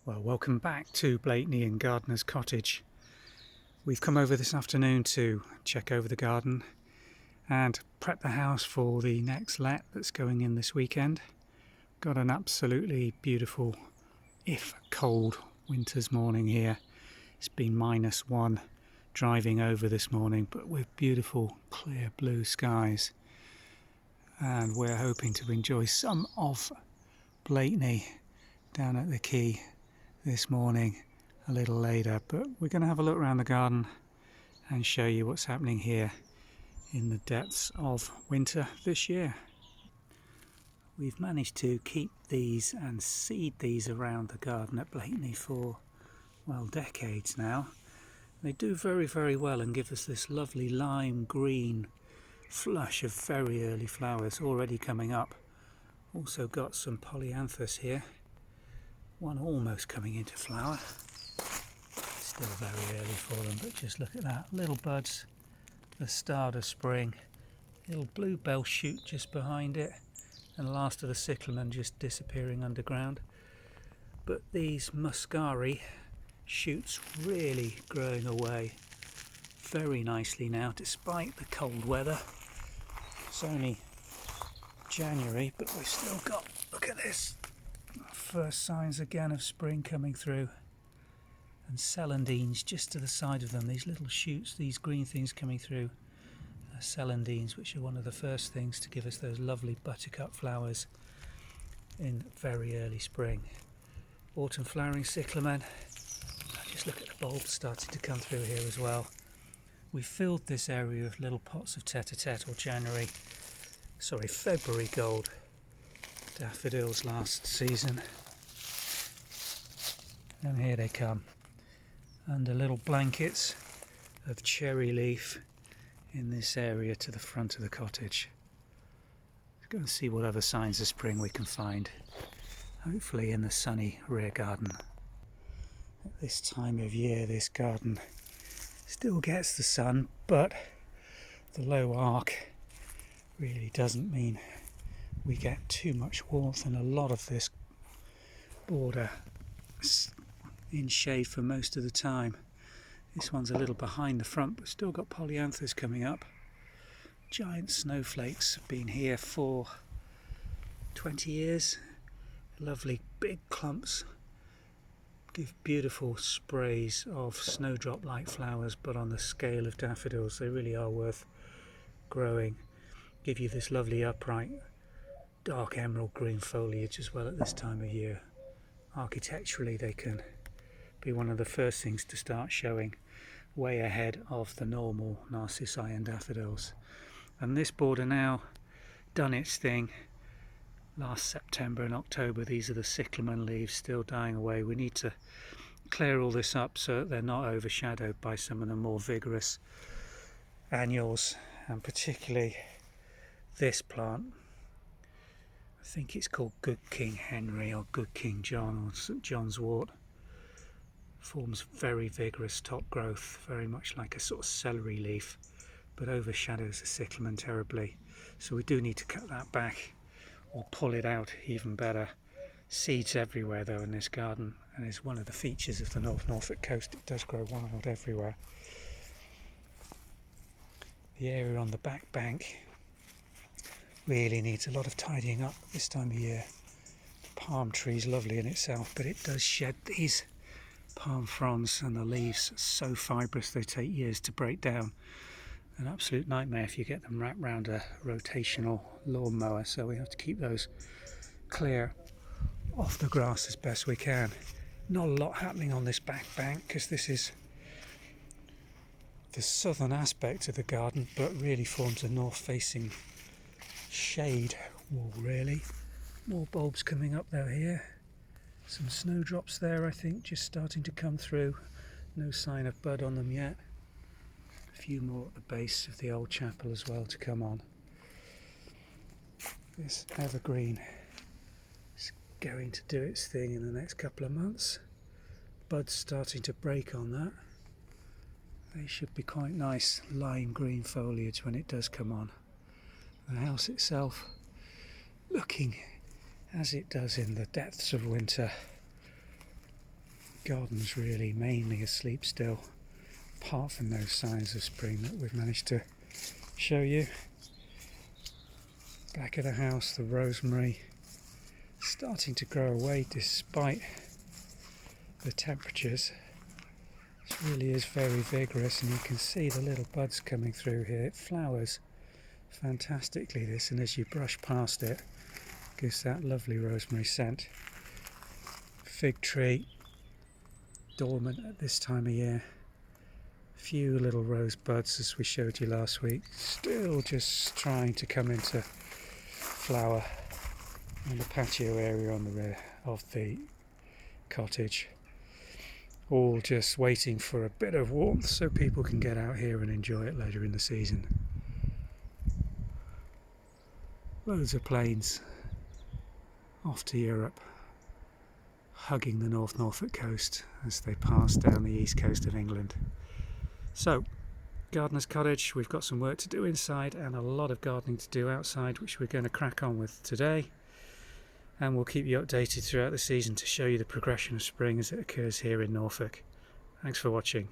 Well, welcome back to Blakeney and Gardener's Cottage. We've come over this afternoon to check over the garden and prep the house for the next let that's going in this weekend. Got an absolutely beautiful, if cold, winter's morning here. It's been -1 driving over this morning, but with beautiful clear blue skies. And we're hoping to enjoy some of Blakeney down at the quay this morning a little later, but we're going to have a look around the garden and show you what's happening here in the depths of winter this year. We've managed to keep these and seed these around the garden at Blakeney for, well, decades now. They do very, very well and give us this lovely lime green flush of very early flowers already coming up. Also got some polyanthus here. One almost coming into flower. Still very early for them, but just look at that. Little buds, the start of spring. Little bluebell shoot just behind it, and last of the cyclamen just disappearing underground. But these muscari shoots really growing away very nicely now, despite the cold weather. It's only January, but we've still got, look at this, first signs again of spring coming through. And celandines just to the side of them, these little shoots, these green things coming through, celandines, which are one of the first things to give us those lovely buttercup flowers in very early spring. Autumn flowering cyclamen. Just look at the bulbs starting to come through here as well. We filled this area with little pots of tete-a-tete or February gold daffodils last season. And here they come, under little blankets of cherry leaf in this area to the front of the cottage. Let's go and see what other signs of spring we can find, hopefully in the sunny rear garden. At this time of year, this garden still gets the sun, but the low arc really doesn't mean we get too much warmth, and a lot of this border is in shade for most of the time. This one's a little behind the front, but still got polyanthus coming up. Giant snowflakes have been here for 20 years. Lovely big clumps. Give beautiful sprays of snowdrop-like flowers, but on the scale of daffodils. They really are worth growing. Give you this lovely upright dark emerald green foliage as well at this time of year. Architecturally, they can be one of the first things to start showing, way ahead of the normal narcissi and daffodils. And this border now done its thing. Last September and October, these are the cyclamen leaves still dying away. We need to clear all this up so that they're not overshadowed by some of the more vigorous annuals, and particularly this plant. I think it's called Good King Henry or Good King John or St John's wort. Forms very vigorous top growth, very much like a sort of celery leaf, but overshadows the cyclamen terribly. So we do need to cut that back or pull it out even better. Seeds everywhere though in this garden, and it's one of the features of the Norfolk coast. It does grow wild everywhere. The area on the back bank really needs a lot of tidying up this time of year. The palm tree's lovely in itself, but it does shed these palm fronds, and the leaves are so fibrous they take years to break down. An absolute nightmare if you get them wrapped round a rotational lawnmower, so we have to keep those clear off the grass as best we can. Not a lot happening on this back bank because this is the southern aspect of the garden, but really forms a north-facing shade wall really. More bulbs coming up though here. Some snowdrops there, I think, just starting to come through. No sign of bud on them yet. A few more at the base of the old chapel as well to come on. This evergreen is going to do its thing in the next couple of months. Buds starting to break on that. They should be quite nice lime green foliage when it does come on. The house itself looking as it does in the depths of winter Garden's really mainly asleep still, apart from those signs of spring that we've managed to show you. Back of the house, the rosemary starting to grow away despite the temperatures. This really is very vigorous, and you can see the little buds coming through here. It flowers fantastically, this, and as you brush past it, gives that lovely rosemary scent. Fig tree, dormant at this time of year. Few little rose buds, as we showed you last week, still just trying to come into flower in the patio area on the rear of the cottage. All just waiting for a bit of warmth so people can get out here and enjoy it later in the season. Loads of planes off to Europe, hugging the North Norfolk coast as they pass down the east coast of England. So, Gardener's Cottage, we've got some work to do inside and a lot of gardening to do outside, which we're going to crack on with today. And we'll keep you updated throughout the season to show you the progression of spring as it occurs here in Norfolk. Thanks for watching.